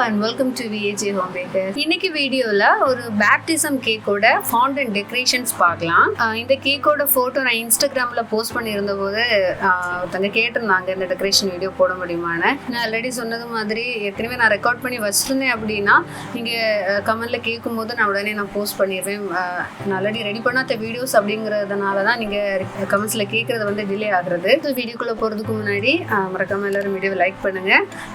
and welcome to VAJ Homemaker. இன்னைக்கு வீடியோல ஒரு பேப்டிசம் கேக்கோட ஃபாண்டன்ட் டெக்கரேஷன்ஸ் பார்க்கலாம். இந்த கேக்கோட போட்டோ நான் இன்ஸ்டாகிராம்ல போஸ்ட் பண்ணியிருந்த போது ஒருத்தங்க கேட்டிருந்தாங்க இந்த டெக்கரேஷன் வீடியோ போட முடியுமான்னு. நான் ஆல்ரெடி சொன்னது மாதிரி ஏற்கனவே நான் ரெக்கார்ட் பண்ணி வச்சிருந்தேன் அப்படின்னா நீங்க கமெண்ட்ல கேட்கும் போது நான் உடனே போஸ்ட் பண்ணிடுவேன். நான் ஆல்ரெடி ரெடி பண்ணாத வீடியோஸ் அப்படிங்கிறதுனால தான் நீங்க கமெண்ட்ஸ்ல கேட்கறது வந்து டிலே ஆகுறது. ஸோ வீடியோக்குள்ள போறதுக்கு முன்னாடி மறக்காம எல்லாரும் வீடியோ லைக் பண்ணுங்க.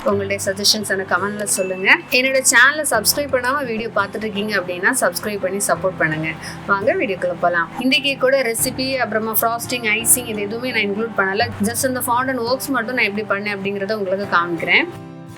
உங்களுடைய சஜஷன்ஸ் எனக்கு கமெண்ட்ல சொல்லுங்க. என்னோட சேனலை சப்ஸ்கிரைப் பண்ணாம வீடியோ பார்த்துட்டு இருக்கீங்க அப்படின்னா சப்ஸ்கிரைப் பண்ணி சப்போர்ட் பண்ணுங்க. வாங்க வீடியோக்குள்ள போகலாம். இந்த கேக்கோட ரெசிபி அப்புறமா ஃப்ராஸ்டிங், ஐசிங் இது எதுவுமே நான் இன்க்ளூட் பண்ணல. ஜஸ்ட் அந்த ஃபாண்டன்ட் ஒர்க்ஸ் மட்டும் நான் எப்படி பண்ணேன் அப்படிங்கிறத உங்களுக்கு காமிக்கிறேன்.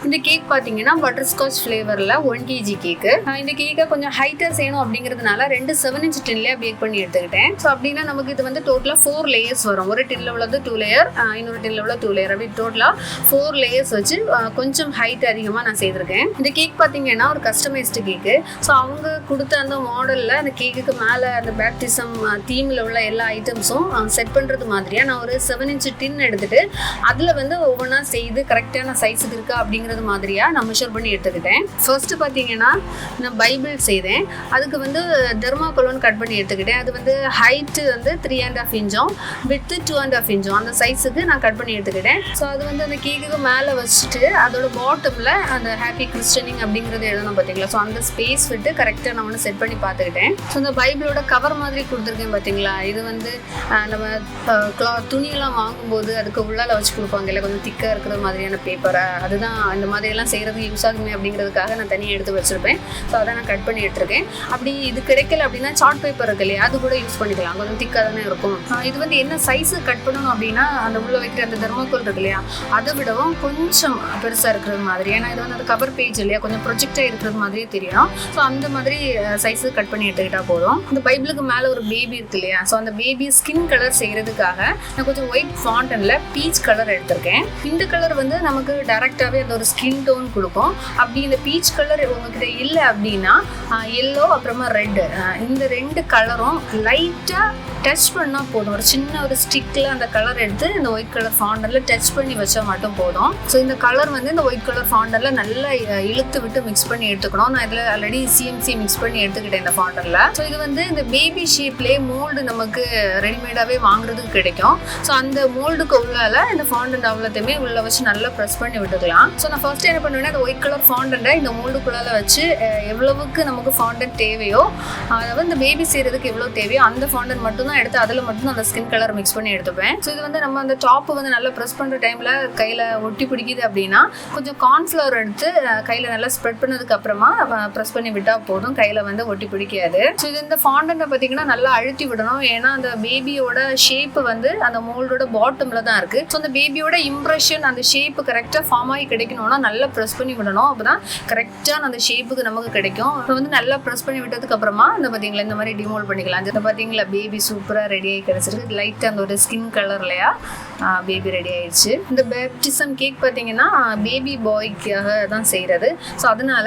இந்த கேக் பார்த்தீங்கன்னா பட்டர்ஸ்காட்ச் ஃப்ளேவரில் 1 kg கேக்கு. இந்த கேக்கை கொஞ்சம் ஹைட்டாக செய்யணும் அப்படிங்கிறதுனால 2 7" டின்லேயே பேக் பண்ணி எடுத்துக்கிட்டேன். ஸோ அப்படின்னா நமக்கு இது வந்து டோட்டலாக 4 லேயர்ஸ் வரும். ஒரு டின்ல உள்ளது 2 லேயர், இன்னொரு டின்ல உள்ள 2 லேயர், அப்படி டோட்டலாக 4 லேயர்ஸ் வச்சு கொஞ்சம் ஹைட் அதிகமாக நான் செய்திருக்கேன். இந்த கேக் பார்த்தீங்கன்னா ஒரு கஸ்டமைஸ்டு கேக்கு. ஸோ அவங்க கொடுத்த அந்த மாடலில் அந்த கேக்குக்கு மேலே அந்த பேப்டிசம் தீமில் உள்ள எல்லா ஐட்டம்ஸும் செட் பண்ணுறது மாதிரியாக நான் ஒரு 7" டின் எடுத்துகிட்டு அதில் வந்து ஒவ்வொன்றா செய்து கரெக்டான சைஸுக்கு இருக்கா அப்படிங்கிறது மாதிரியா நான் மெஷர் பண்ணி எடுத்துக்கிட்டேன். ஃபர்ஸ்ட் பார்த்தீங்கன்னா நான் பைபிள் செய்தேன். அதுக்கு வந்து தெர்மாகோலோன் கட் பண்ணி எடுத்துக்கிட்டேன். அது வந்து ஹைட்டு வந்து 3.5 இன்ச்சும் வித்து 2.5 இன்ச்சும் அந்த சைஸுக்கு நான் கட் பண்ணி எடுத்துக்கிட்டேன். ஸோ அது வந்து அந்த கேக்குக்கு மேலே வச்சுட்டு அதோட பாட்டமில் அந்த ஹாப்பி கிறிஸ்டனிங் அப்படிங்கிறது எழுதணும் பார்த்தீங்களா. ஸோ அந்த ஸ்பேஸ் விட்டு கரெக்டாக நான் ஒன்று செட் பண்ணி பார்த்துக்கிட்டேன். ஸோ இந்த பைபிளோட கவர் மாதிரி கொடுத்துருக்கேன் பார்த்தீங்களா. இது வந்து நம்ம துணியெல்லாம் வாங்கும்போது அதுக்கு உள்ளால வச்சு கொடுப்பாங்க இல்லை, கொஞ்சம் திக்காக இருக்கிற மாதிரியான பேப்பரை. அதுதான் இந்த மாதிரியெல்லாம் செய்கிறதுக்கு யூஸ் ஆகுமே அப்படிங்கிறதுக்காக நான் தனியாக எடுத்து வச்சுருப்பேன். ஸோ அதை நான் கட் பண்ணி எடுத்துருக்கேன். அப்படி இது கிடைக்கல அப்படின்னா சார்ட் பேப்பர் இருக்கு இல்லையா, அது கூட யூஸ் பண்ணிக்கலாம். கொஞ்சம் திக்காக தானே இருக்கும். இது வந்து என்ன சைஸு கட் பண்ணணும் அப்படின்னா அந்த உள்ள வைக்கிற அந்த தெர்மாக்கோல் இருக்கு இல்லையா, அதை விடவும் கொஞ்சம் பெருசாக இருக்கிறது மாதிரி. ஏன்னா இது வந்து அந்த கவர் பேஜ் இல்லையா, கொஞ்சம் ப்ரொஜெக்டாக இருக்கிறது மாதிரியே தெரியும். ஸோ அந்த மாதிரி சைஸு கட் பண்ணி எடுத்துக்கிட்டா போதும். இந்த பைபிளுக்கு மேலே ஒரு பேபி இருக்கு இல்லையா, ஸோ அந்த பேபி ஸ்கின் கலர் செய்கிறதுக்காக நான் கொஞ்சம் ஒயிட் ஃபாண்டன்ல பீச் கலர் எடுத்திருக்கேன். இந்த கலர் வந்து நமக்கு டைரெக்டாகவே அந்த ஒரு ஸ்கின் டோன் கொடுக்கும். அப்படி இந்த பீச் கலர் உங்ககிட்ட இல்லை அப்படின்னா எல்லோ அப்புறமா ரெட், இந்த 2 கலரும் லைட்டாக டச் பண்ணால் போதும். ஒரு சின்ன ஒரு ஸ்டிக்கில் அந்த கலர் எடுத்து இந்த ஒயிட் கலர் ஃபாண்டனில் டச் பண்ணி வச்சா மட்டும் போதும். ஸோ இந்த கலர் வந்து இந்த ஒயிட் கலர் ஃபாண்டனில் நல்லா இழுத்து விட்டு மிக்ஸ் பண்ணி எடுத்துக்கணும். நான் இதில் ஆல்ரெடி CMC மிக்ஸ் பண்ணி எடுத்துக்கிட்டேன் இந்த ஃபாண்டனில். ஸோ இது வந்து இந்த பேபி ஷேப்லேயே மோல்டு நமக்கு ரெடிமேடாகவே வாங்குறதுக்கு கிடைக்கும். ஸோ அந்த மோல்டுக்கு உள்ளால இந்த ஃபாண்டன்ட் அவ்வளோத்தையுமே உள்ள வச்சு நல்லா ப்ரெஸ் பண்ணி விட்டுக்கலாம். ஸோ நான் ஃபர்ஸ்ட் என்ன பண்ணுவேன்னா அந்த ஒயிட் கலர் ஃபாண்டன்ட்டை இந்த மோல்டுக்குள்ளால வச்சு எவ்வளவுக்கு நமக்கு ஃபாண்டன்ட் தேவையோ, அதாவது இந்த பேபி செய்கிறதுக்கு எவ்வளோ தேவையோ அந்த ஃபாண்டன்ட் மட்டும் தான் எடுத்து அதில் மட்டும் அந்த ஸ்கின் கலர் மிக்ஸ் பண்ணி எடுத்துப்பேன். ஸோ இது வந்து நம்ம அந்த டாப்பு வந்து நல்லா ப்ரெஸ் பண்ணுற டைமில் கையில் ஒட்டி பிடிக்குது அப்படின்னா கொஞ்சம் கார்ன்ஃப்ளவர் எடுத்து கையில் நல்லா ஸ்ப்ரெட் பண்ணதுக்கு அப்புறமா ப்ரெஸ் பண்ணி விட்டால் போதும், கையில் வந்து ஒட்டி பிடிக்காது. ஸோ இது இந்த ஃபாண்டன்ட்டை பார்த்தீங்கன்னா நல்லா அழுத்தி விடணும். ஏன்னா அந்த பேபியோட ஷேப்பு வந்து அந்த மோல்டோட பாட்டமில் தான் இருக்குது. ஸோ அந்த பேபியோட இம்ப்ரெஷன் அந்த ஷேப்பு கரெக்டாக ஃபார்ம் ஆகி கிடைக்கணும்னா நல்லா ப்ரெஸ் பண்ணி விடணும். அப்போ தான் கரெக்டான அந்த ஷேப்புக்கு நமக்கு கிடைக்கும். இப்போ வந்து நல்லா ப்ரெஸ் பண்ணி விட்டதுக்கு அப்புறமா இந்த பார்த்தீங்களா இந்த மாதிரி டிமோல்ட் பண்ணிக்கலாம். இந்த பார்த்தீங்களா பேபி சூப்பராக ரெடி ஆகி கிடச்சிருக்கு. லைட்டாக அந்த ஒரு ஸ்கின் கலர்லையா பேபி ரெடி ஆயிடுச்சு. இந்த பேப்டிசம் கேக் பார்த்தீங்கன்னா பேபி பாய்க்காக தான் செய்கிறது. ஸோ அதனால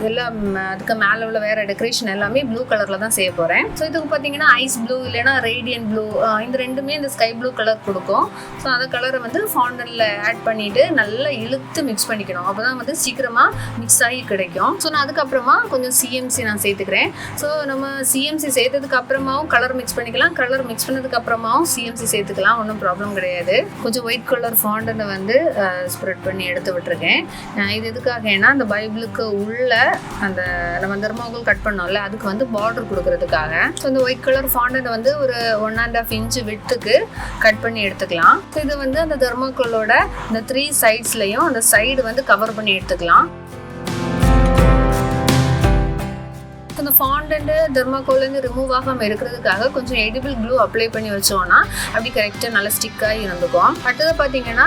எல்லாம் அதுக்கு மேலே உள்ள வேறு டெக்கரேஷன் எல்லாமே ப்ளூ கலரில் தான் செய்ய போகிறேன். ஸோ இதுக்கு பார்த்தீங்கன்னா ஐஸ் ப்ளூ இல்லைன்னா ரேடியன்ட் ப்ளூ, இந்த ரெண்டுமே இந்த ஸ்கை ப்ளூ கலர் கொடுக்கும். ஸோ அந்த கலரை வந்து ஃபாண்டனில் ஆட் பண்ணிவிட்டு நல்லா இழுத்து மிக்ஸ் பண்ணிக்கணும். அப்போ தான் வந்து சீக்கிரமாக மிக்ஸ் ஆகி கிடைக்கும். ஸோ நான் அதுக்கப்புறமா கொஞ்சம் CMC நான் சேர்த்துக்கிறேன். ஸோ நம்ம CMC சேர்த்ததுக்கு அப்புறமாவும் கலர் மிக்ஸ் பண்ணிக்கலாம், கலர் மிக்ஸ் பண்ணதுக்கு அப்புறமாவும் CMC சேர்த்துக்கலாம், ஒன்றும் ப்ராப்ளம் கிடையாது. கொஞ்சம் ஒயிட் கலர் ஃபாண்டனை வந்து ஸ்ப்ரெட் பண்ணி எடுத்து விட்டுருக்கேன். இது எதுக்காகனா அந்த பைபிளுக்கு உள்ள அந்த நம்ம தெர்மாகோல் கட் பண்ணோம்ல அதுக்கு வந்து பார்டர் கொடுக்கறதுக்காக. ஸோ இந்த ஒயிட் கலர் ஃபாண்டனை வந்து ஒரு 1.5 இன்ச் விட்டுக்கு கட் பண்ணி எடுத்துக்கலாம். ஸோ இது வந்து அந்த தெர்மாகோலோட இந்த 3 சைட்ஸ்லையும் அந்த சைடு வந்து கவர் பண்ணி எடுத்துக்கலாம். அந்த ஃபாண்டன்ட் தெர்மாகோல்லேருந்து ரிமூவ் ஆகாமல் இருக்கிறதுக்காக கொஞ்சம் எடிபிள் க்ளூ அப்ளை பண்ணி வச்சோன்னா அப்படி கரெக்டாக நல்லா ஸ்டிக்காக இருந்துக்கும். அடுத்தது பார்த்தீங்கன்னா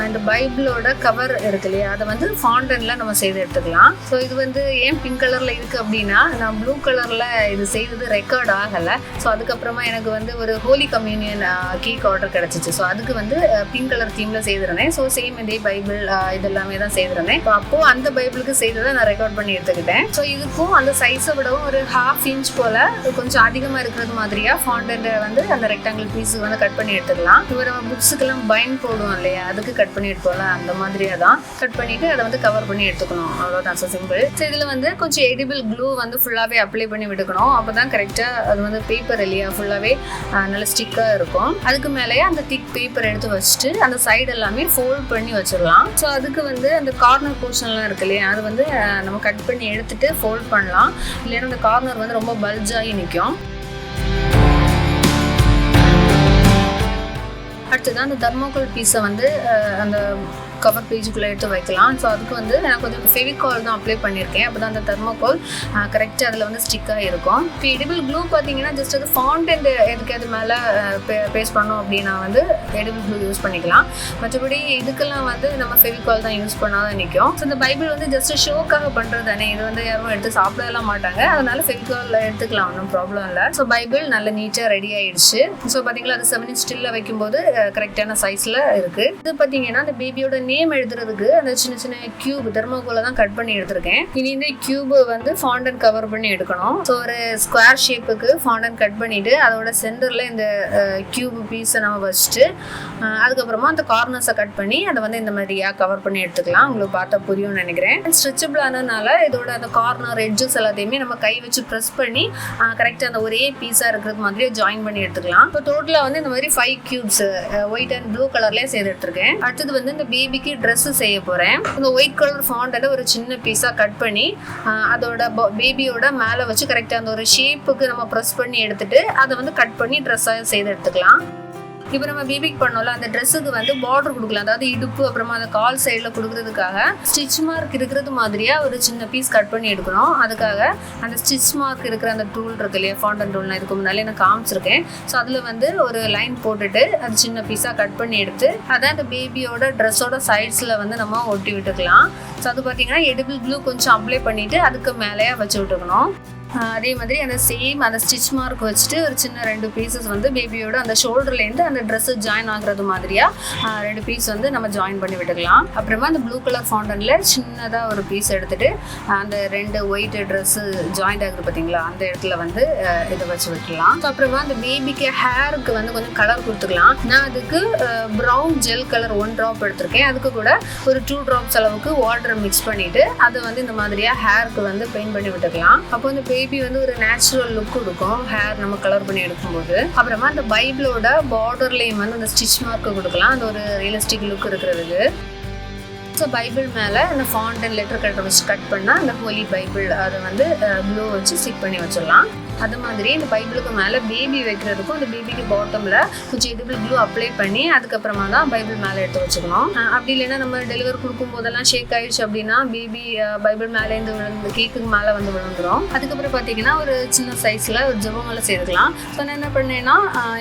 இந்த பைபிளோட கவர் இருக்கு இல்லையா, அதை வந்து ஃபாண்டனில் நம்ம செய்து எடுத்துக்கலாம். ஸோ இது வந்து ஏன் பிங்க் கலரில் இருக்குது அப்படின்னா நான் ப்ளூ கலரில் இது செய்தது ரெக்கார்ட் ஆகலை. ஸோ அதுக்கப்புறமா எனக்கு வந்து ஒரு ஹோலி கம்யூனியன் கேக் ஆர்டர் கிடச்சிச்சு. ஸோ அதுக்கு வந்து பிங்க் கலர் தீமில் செய்திருந்தேன். ஸோ சேம் இதே பைபிள் இதெல்லாமே தான் செய்திருந்தேன். அப்போது அந்த பைபிளுக்கு செய்ததை நான் ரெக்கார்ட் பண்ணி எடுத்துக்கிட்டேன். ஸோ இதுக்கும் அந்த சைஸை விட விடவும் ஒரு 1/2 inch போல் கொஞ்சம் அதிகமாக இருக்கிறது மாதிரியாக ஃபாண்டன்ட்டை வந்து அந்த ரெக்டாங்கிள் பீஸுக்கு வந்து கட் பண்ணி எடுத்துக்கலாம். இப்போ நம்ம புக்ஸுக்கெல்லாம் பைண்ட் போடுவோம் இல்லையா, அதுக்கு கட் பண்ணி எடுப்போம்ல, அந்த மாதிரியாக தான் கட் பண்ணிவிட்டு அதை வந்து கவர் பண்ணி எடுத்துக்கணும். அவ்வளோதான், சிம்பிள். ஸோ இதில் வந்து கொஞ்சம் எடிபிள் க்ளூ வந்து ஃபுல்லாகவே அப்ளை பண்ணி விட்டுக்கணும். அப்போ தான் கரெக்டாக அது வந்து பேப்பர் இல்லையா ஃபுல்லாகவே நல்ல ஸ்டிக்காக இருக்கும். அதுக்கு மேலேயே அந்த திக் பேப்பர் எடுத்து வச்சுட்டு அந்த சைடு எல்லாமே ஃபோல்ட் பண்ணி வச்சிடலாம். ஸோ அதுக்கு வந்து அந்த கார்னர் போர்ஷன்லாம் இருக்கு இல்லையா, அது வந்து நம்ம கட் பண்ணி எடுத்துட்டு ஃபோல்ட் பண்ணலாம். இல்லைன்னா அந்த கார்னர் வந்து ரொம்ப பல்ஜாகி நிற்கும். அடுத்தது அந்த தர்மோகோல் பீஸை வந்து அந்த கவர் பேஜுக்குள்ளே எடுத்து வைக்கலாம். ஸோ அதுக்கு வந்து நான் கொஞ்சம் ஃபெவிகால் தான் அப்ளை பண்ணியிருக்கேன். அப்போ தான் அந்த தர்மோகோல் கரெக்டாக அதில் வந்து ஸ்டிக்காக இருக்கும். இப்போ எடிபிள் க்ளூ பார்த்தீங்கன்னா ஜஸ்ட் அது ஃபாண்டன்ட் எதுக்கு அது மேலே பேஸ்ட் பண்ணோம் அப்படின்னா வந்து எடிபிள் க்ளூ யூஸ் பண்ணிக்கலாம். மற்றபடி இதுக்கெல்லாம் வந்து நம்ம ஃபெவிகால் தான் யூஸ் பண்ணாதான் நிற்கும். ஸோ இந்த பைபிள் வந்து ஜஸ்ட் ஷோக்காக பண்ணுறது தானே, இது வந்து யாரும் எடுத்து சாப்பிடலாம் மாட்டாங்க. அதனால ஃபெவிகால் எடுத்துக்கலாம், ஒன்றும் ப்ராப்ளம் இல்லை. ஸோ பைபிள் நல்ல நீட்டாக ரெடி ஆகிடுச்சு. ஸோ பார்த்தீங்களா, அது 7 inch ஸ்டில்ல வைக்கும்போது கரெக்டான சைஸில் இருக்குது. இது பார்த்தீங்கன்னா அந்த பேபியோட நேம் எழுதுறதுக்கு அந்த சின்ன சின்ன கியூப் தெர்மோகோலை தான் கட் பண்ணி எடுத்திருக்கேன். இனி இந்த கியூப் வந்து ஃபாண்டன்ட் கவர் பண்ணி எடுக்கணும். ஸோ ஒரு ஸ்கொயர் ஷேப்புக்கு ஃபாண்டன்ட் கட் பண்ணிட்டு அதோட சென்டரில் இந்த கியூப் பீஸை நம்ம வச்சுட்டு அதுக்கப்புறமா அந்த கார்னர்ஸை கட் பண்ணி அதை வந்து இந்த மாதிரியாக கவர் பண்ணி எடுத்துக்கலாம். உங்களுக்கு பார்த்தா புரியும்னு நினைக்கிறேன். ஸ்ட்ரெச்சபிள் ஆனதுனால இதோட அந்த கார்னர் எட்ஜஸ் எல்லாத்தையுமே நம்ம கை வச்சு ப்ரெஸ் பண்ணி கரெக்டாக அந்த ஒரே பீஸாக இருக்கிறது மாதிரியே ஜாயின் பண்ணி எடுத்துக்கலாம். இப்போ டோட்டலாக வந்து இந்த மாதிரி 5 கியூப்ஸ் ஒயிட் அண்ட் ப்ளூ கலர்லேயே செய்து எடுத்துருக்கேன். அடுத்தது வந்து இந்த பேபிக்கு ட்ரெஸ் செய்ய போறேன். இந்த ஒயிட் கலர் ஃபாண்டன்ட் ஒரு சின்ன பீஸா கட் பண்ணி அதோட பேபியோட மேல வச்சு கரெக்டா அந்த ஒரு ஷேப்புக்கு நம்ம ப்ரெஸ் பண்ணி எடுத்துட்டு அதை வந்து கட் பண்ணி ட்ரெஸ்ஸா செய்து எடுத்துக்கலாம். இப்போ நம்ம பேபிக்கு பண்ணோம்ல, அந்த ட்ரெஸ்ஸுக்கு வந்து பார்டர் கொடுக்கலாம். அதாவது இடுப்பு அப்புறமா அந்த கால் சைடில் கொடுக்கறதுக்காக ஸ்டிச் மார்க் இருக்கிறது மாதிரியாக ஒரு சின்ன பீஸ் கட் பண்ணி எடுக்கணும். அதுக்காக அந்த ஸ்டிச் மார்க் இருக்கிற அந்த டூல் இருக்கு இல்லையா, ஃபாண்டன்ட் டூல், நான் இதுக்கு முன்னாலே நான் காமிச்சிருக்கேன். ஸோ அதில் வந்து ஒரு லைன் போட்டுட்டு அது சின்ன பீஸாக கட் பண்ணி எடுத்து அதை அந்த பேபியோட ட்ரெஸ்ஸோட சைட்ஸில் வந்து நம்ம ஒட்டி விட்டுக்கலாம். ஸோ அது பார்த்தீங்கன்னா எடிபிள் க்ளூ கொஞ்சம் அப்ளை பண்ணிவிட்டு அதுக்கு மேலேயே வச்சு விட்டுக்கணும். அதே மாதிரி அந்த சேம் அந்த ஸ்டிச் மார்க் வச்சுட்டு ஒரு சின்ன 2 பீசஸ் வந்து பேபியோட அந்த ஷோல்டர்லேருந்து அந்த ட்ரெஸ்ஸு ஜாயின் ஆகுறது மாதிரியாக 2 பீஸ் வந்து நம்ம ஜாயின் பண்ணி விட்டுக்கலாம். அப்புறமா அந்த ப்ளூ கலர் ஃபவுண்டனில் சின்னதாக ஒரு பீஸ் எடுத்துகிட்டு அந்த 2 ஒயிட் ட்ரெஸ்ஸு ஜாயிண்ட் ஆகுது பார்த்தீங்களா, அந்த இடத்துல வந்து இதை வச்சு விட்டுலாம். அப்புறமா அந்த பேபிக்கு ஹேருக்கு வந்து கொஞ்சம் கலர் கொடுத்துக்கலாம். நான் அதுக்கு ப்ரௌன் ஜெல் கலர் 1 ட்ராப் எடுத்திருக்கேன். அதுக்கு கூட ஒரு 2 ட்ராப்ஸ் அளவுக்கு வாட்டர் மிக்ஸ் பண்ணிவிட்டு அதை வந்து இந்த மாதிரியாக ஹேருக்கு வந்து பெயிண்ட் பண்ணி விட்டுக்கலாம். அப்போ வந்து பேபி வந்து ஒரு நேச்சுரல் லுக் கொடுக்கும் ஹேர் நம்ம கலர் பண்ணி எடுக்கும்போது. அப்புறமா அந்த பைபிளோட பார்டர்லேயும் வந்து அந்த ஸ்டிச் மார்க்கு கொடுக்கலாம், அந்த ஒரு ரியலிஸ்டிக் லுக் இருக்கிறதுக்கு. ஸோ பைபிள் மேலே அந்த ஃபாண்டன்ட் லெட்டர் கட்டர் வச்சு கட் பண்ணால் அந்த ஹோலி பைபிள் அதை வந்து க்ளூ வச்சு ஸ்டிக் பண்ணி வச்சிடலாம். அது மாதிரி இந்த பைபிளுக்கு மேலே பேபி வைக்கிறதுக்கும் அந்த பேபிக்கு பாட்டமில் கொஞ்சம் எடிபிள் க்ளூ அப்ளை பண்ணி அதுக்கப்புறமா தான் பைபிள் மேலே எடுத்து வச்சுக்கணும். அப்படி இல்லைன்னா நம்ம டெலிவரி கொடுக்கும் போதெல்லாம் ஷேக் ஆயிடுச்சு அப்படின்னா பேபி பைபிள் மேலேருந்து விழுந்து கேக்குக்கு மேலே வந்து விழுந்துடும். அதுக்கப்புறம் பார்த்தீங்கன்னா ஒரு சின்ன சைஸில் ஒரு ஜெபமாலை செய்துக்கலாம். ஸோ நான் என்ன பண்ணேன்னா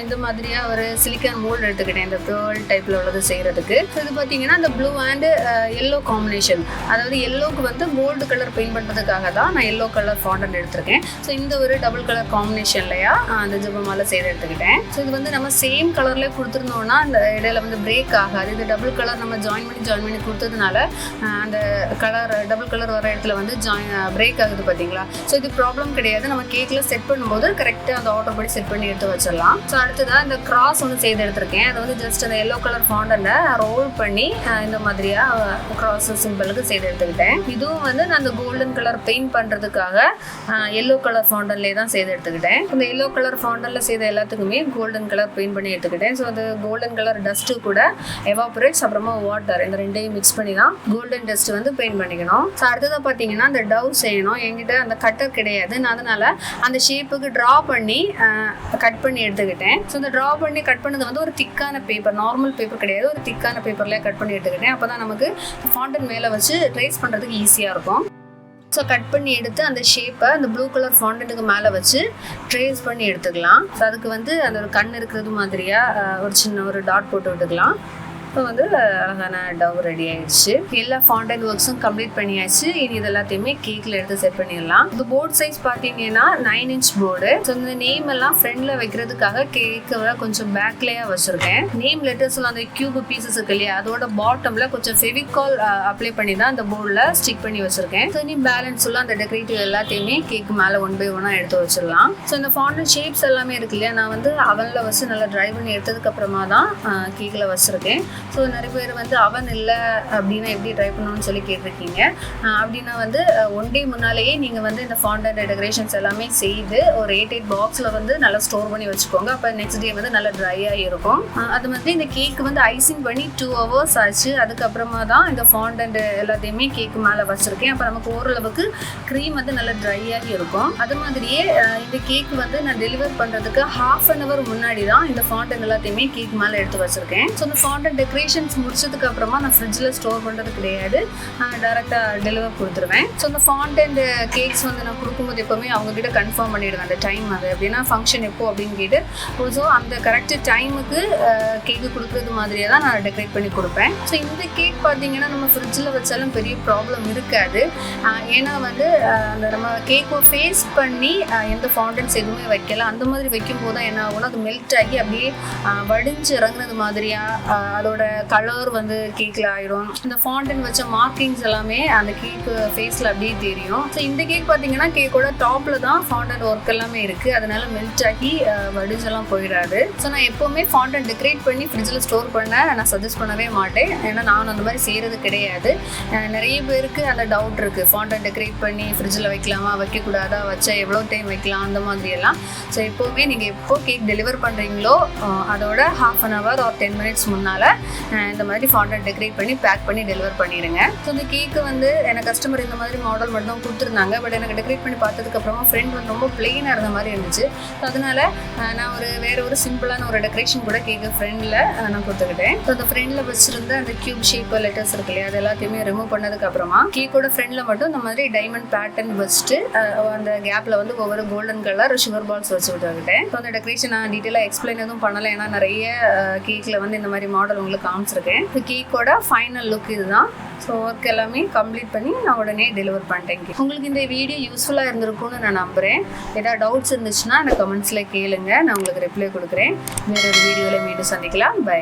இந்த மாதிரியாக ஒரு சிலிக்கான் மோல்டு எடுத்துக்கிட்டேன் இந்த பேர்ல் டைப்பில் உள்ளது செய்கிறதுக்கு. ஸோ இது பார்த்தீங்கன்னா இந்த ப்ளூ அண்ட் எல்லோ காம்பினேஷன், அதாவது எல்லோக்கு வந்து கோல்டு கலர் பெயிண்ட் பண்ணுறதுக்காக தான் நான் எல்லோ கலர் ஃபாண்டன்ட் எடுத்திருக்கேன். ஸோ இந்த ஒரு டபுள் கலர் காம்பினேஷன்லையா அந்த ஜெபமாலை செய்து எடுத்துக்கிட்டேன். ஸோ இது வந்து நம்ம சேம் கலர்லேயே கொடுத்துருந்தோம்னா அந்த இடையில வந்து பிரேக் ஆகாது. இது டபுள் கலர் நம்ம ஜாயின் பண்ணி கொடுத்ததுனால அந்த கலர் டபுள் கலர் வர இடத்துல வந்து பிரேக் ஆகுது பார்த்தீங்களா. ஸோ இது ப்ராப்ளம் கிடையாது. நம்ம கேக்கில் செட் பண்ணும்போது கரெக்டாக அந்த ஆர்டர் படி செட் பண்ணி எடுத்து வச்சிடலாம். ஸோ அடுத்ததாக இந்த கிராஸ் வந்து செய்து எடுத்திருக்கேன். அதை வந்து ஜஸ்ட் அந்த எல்லோ கலர் ஃபாண்டன்ட்டை ரோல் பண்ணி இந்த மாதிரியாக கிராஸ் சிம்பிளுக்கு செய்து எடுத்துக்கிட்டேன். இதுவும் வந்து நான் அந்த கோல்டன் கலர் பெயிண்ட் பண்ணுறதுக்காக எல்லோ கலர் ஃபாண்டன்லேயே தான் செய்து எடுத்துக்கிட்டேன். இந்த எல்லோ கலர் ஃபாண்டன்ல செய்த எல்லாத்துக்குமே கோல்டன் கலர் பெயிண்ட் பண்ணி எடுத்துக்கிட்டேன். ஸோ அந்த கோல்டன் கலர் டஸ்ட்டு கூட எவாபரேட்ஸ் அப்புறமா வாட்டர் இந்த ரெண்டையும் மிக்ஸ் பண்ணி தான் கோல்டன் டஸ்ட் வந்து பெயிண்ட் பண்ணிக்கணும். ஸோ அடுத்ததாக பார்த்தீங்கன்னா அந்த டவ் செய்யணும். என்கிட்ட அந்த கட்டர் கிடையாது, நான் அதனால அந்த ஷேப்புக்கு ட்ரா பண்ணி கட் பண்ணி எடுத்துக்கிட்டேன். ஸோ இந்த ட்ரா பண்ணி கட் பண்ணது வந்து ஒரு திக்கான பேப்பர், நார்மல் பேப்பர் கிடையாது, ஒரு திக்கான பேப்பர்லேயே கட் பண்ணி எடுத்துக்கிட்டேன். அப்போ தான் நமக்கு ஃபாண்டன்ட் மேலே வச்சு ட்ரேஸ் பண்ணுறதுக்கு ஈஸியாக இருக்கும். ஸோ கட் பண்ணி எடுத்து அந்த ஷேப்பை அந்த ப்ளூ கலர் ஃபாண்டன்ட்டுக்கு மேலே வச்சு ட்ரேஸ் பண்ணி எடுத்துக்கலாம். ஸோ அதுக்கு வந்து அந்த ஒரு கண் இருக்கிறது மாதிரியாக ஒரு சின்ன ஒரு டாட் போட்டு விட்டுக்கலாம். இப்போ வந்து அழகான டவ் ரெடி ஆயிடுச்சு. எல்லா ஃபாண்டன் ஒர்க்ஸும் கம்ப்ளீட் பண்ணியாச்சு. இனி இது எல்லாத்தையுமே கேக்ல எடுத்து செட் பண்ணிடலாம். இந்த போர்ட் சைஸ் பார்த்தீங்கன்னா 9 inch போர்டு. ஸோ இந்த நேம் எல்லாம் ஃப்ரண்ட்ல வைக்கிறதுக்காக கேக்கை கொஞ்சம் பேக்லேயே வச்சிருக்கேன். நேம் லெட்டர்ஸ் எல்லாம் அந்த கியூப் பீசஸ் இருக்கு இல்லையா, அதோட பாட்டம்ல கொஞ்சம் ஃபெவிகால் அப்ளை பண்ணி தான் அந்த போர்டில் ஸ்டிக் பண்ணி வச்சிருக்கேன். ஸோ இனி பேலன்ஸ் எல்லாம் அந்த டெக்கரேட்டிவ் எல்லாத்தையுமே கேக் மேலே 1 by 1 எடுத்து வச்சிடலாம். ஸோ இந்த ஃபாண்டன் ஷேப்ஸ் எல்லாமே இருக்கு இல்லையா, நான் வந்து அவனில் வச்சு நல்லா ட்ரை பண்ணி எடுத்ததுக்கு அப்புறமா தான் கேக்கில் வச்சிருக்கேன். ஸோ நிறைய பேர் வந்து அவன் இல்லை அப்படின்னா எப்படி ட்ரை பண்ணணும்னு சொல்லி கேட்டிருக்கீங்க. அப்படின்னா வந்து 1 day முன்னாலேயே நீங்கள் வந்து இந்த ஃபாண்டன் டெக்கரேஷன்ஸ் எல்லாமே செய்து ஒரு 8 பாக்ஸில் வந்து நல்லா ஸ்டோர் பண்ணி வச்சுக்கோங்க. அப்போ நெக்ஸ்ட் டே வந்து நல்லா ட்ரையாக இருக்கும். அது மாதிரி இந்த கேக் வந்து ஐசிங் பண்ணி 2 hours ஆச்சு. அதுக்கப்புறமா தான் இந்த ஃபாண்டன் எல்லாத்தையுமே கேக்கு மேலே வச்சுருக்கேன். அப்போ நமக்கு ஓரளவுக்கு க்ரீம் வந்து நல்லா ட்ரையாக இருக்கும். அது மாதிரியே இந்த கேக் வந்து நான் டெலிவர் பண்ணுறதுக்கு 1/2 hour முன்னாடி தான் இந்த ஃபாண்டன் எல்லாத்தையுமே கேக் மேலே எடுத்து வச்சுருக்கேன். ஸோ இந்த ஃபாண்டன் டெக்கரேஷன்ஸ் முடிச்சதுக்கு அப்புறமா நான் ஃப்ரிட்ஜில் ஸ்டோர் பண்ணுறது கிடையாது, டேரெக்டாக டெலிவர் கொடுத்துருவேன். ஸோ இந்த ஃபாண்டன் கேக்ஸ் வந்து நான் கொடுக்கும்போது எப்போவுமே அவங்ககிட்ட கன்ஃபார்ம் பண்ணிவிடுவேன் அந்த டைம் அது அப்படின்னா ஃபங்க்ஷன் எப்போ அப்படின்னு கேட்டு. ஸோ அந்த கரெக்ட் டைமுக்கு கேக்கு கொடுக்குறது மாதிரியே தான் நான் டெக்கரேட் பண்ணி கொடுப்பேன். ஸோ இந்த கேக் பார்த்தீங்கன்னா நம்ம ஃப்ரிட்ஜில் வச்சாலும் பெரிய ப்ராப்ளம் இருக்காது. ஏன்னா வந்து அந்த நம்ம கேக்கை ஃபேஸ் பண்ணி எந்த ஃபாண்டன்ஸ் எதுவுமே வைக்கல. அந்த மாதிரி வைக்கும்போது தான் என்ன ஆகும்னா அது மெல்ட் ஆகி அப்படியே வடிஞ்சு இறங்குறது மாதிரியா அதோட கலர் வந்து கேக்கில் ஆயிரும். இந்த ஃபாண்டன் வச்ச மார்க்கிங்ஸ் எல்லாமே அந்த கேக்கு ஃபேஸில் அப்படியே தெரியும். ஸோ இந்த கேக் பார்த்தீங்கன்னா கேக்கோட டாப்பில் தான் ஃபாண்டன் ஒர்க் எல்லாமே இருக்குது, அதனால மெல்ட் ஆகி வடிஞ்செல்லாம் போயிடாது. ஸோ நான் எப்போவுமே ஃபாண்டன் டெக்கரேட் பண்ணி ஃப்ரிட்ஜில் ஸ்டோர் பண்ண நான் சஜஸ்ட் பண்ணவே மாட்டேன். ஏன்னா நான் அந்த மாதிரி செய்கிறது கிடையாது. நிறைய பேருக்கு அந்த டவுட் இருக்குது, ஃபாண்டன் டெக்கரேட் பண்ணி ஃப்ரிட்ஜில் வைக்கலாமா வைக்கக்கூடாதா, வச்சா எவ்வளோ டைம் வைக்கலாம் அந்த மாதிரியெல்லாம். ஸோ எப்போவுமே நீங்கள் எப்போ கேக் டெலிவர் பண்ணுறீங்களோ அதோட 1/2 hour or 10 minutes முன்னால் இந்த மாதிரி ஃபாண்டன் டெக்கரேட் பண்ணி பேக் பண்ணி டெலிவர் பண்ணிடுங்க. ஸோ இந்த கேக்கு வந்து எனக்கு கஸ்டமர் இந்த மாதிரி மாடல் மட்டும் தான் கொடுத்துருந்தாங்க. பட் எனக்கு டெக்கரேட் பண்ணி பார்த்ததுக்கப்புறமா ஃப்ரெண்ட் வந்து ரொம்ப பிளெயினாக இருந்த மாதிரி இருந்துச்சு. ஸோ அதனால் நான் வேறு ஒரு சிம்பிளான ஒரு டெக்கரேஷன் கூட கேக்கு ஃப்ரெண்டில் நான் கொடுத்துக்கிட்டேன். ஸோ அந்த ஃப்ரெண்டில் வச்சுருந்த அந்த கியூப் ஷேப் லெட்டர்ஸ் இருக்கு இல்லையா, அது எல்லாத்தையுமே ரிமூவ் பண்ணதுக்கப்புறமா கேக்கோட ஃப்ரெண்டில் மட்டும் இந்த மாதிரி டைமண்ட் பேட்டர்ன் வச்சுட்டு அந்த கேப்பில் வந்து ஒவ்வொரு கோல்டன் கலர் சுகர் பால்ஸ் வச்சு விட்டுக்கிட்டேன். ஸோ அந்த டெக்கரேஷன் நான் டீட்டெயிலாக எக்ஸ்பிளைன் எதுவும் பண்ணலை, ஏன்னா நிறைய கேக்கில் வந்து இந்த மாதிரி மாடல் உங்களுக்கு காமிச்சிருக்கேன். இந்த கேக்கோட ஃபைனல் லுக் இதுதான். ஸோ ஒர்க் எல்லாமே கம்ப்ளீட் பண்ணி நான் உடனே டெலிவர் பண்ணிட்டேன். உங்களுக்கு இந்த வீடியோ யூஸ்ஃபுல்லாக இருந்திருக்கும்னு நான் நம்புகிறேன். ஏதாவது டவுட்ஸ் இருந்துச்சுன்னா எனக்கு கமெண்ட்ஸில் கேளுங்க, நான் உங்களுக்கு ரிப்ளை கொடுக்குறேன். வேற ஒரு வீடியோவில் மீண்டும் சந்திக்கலாம். பை.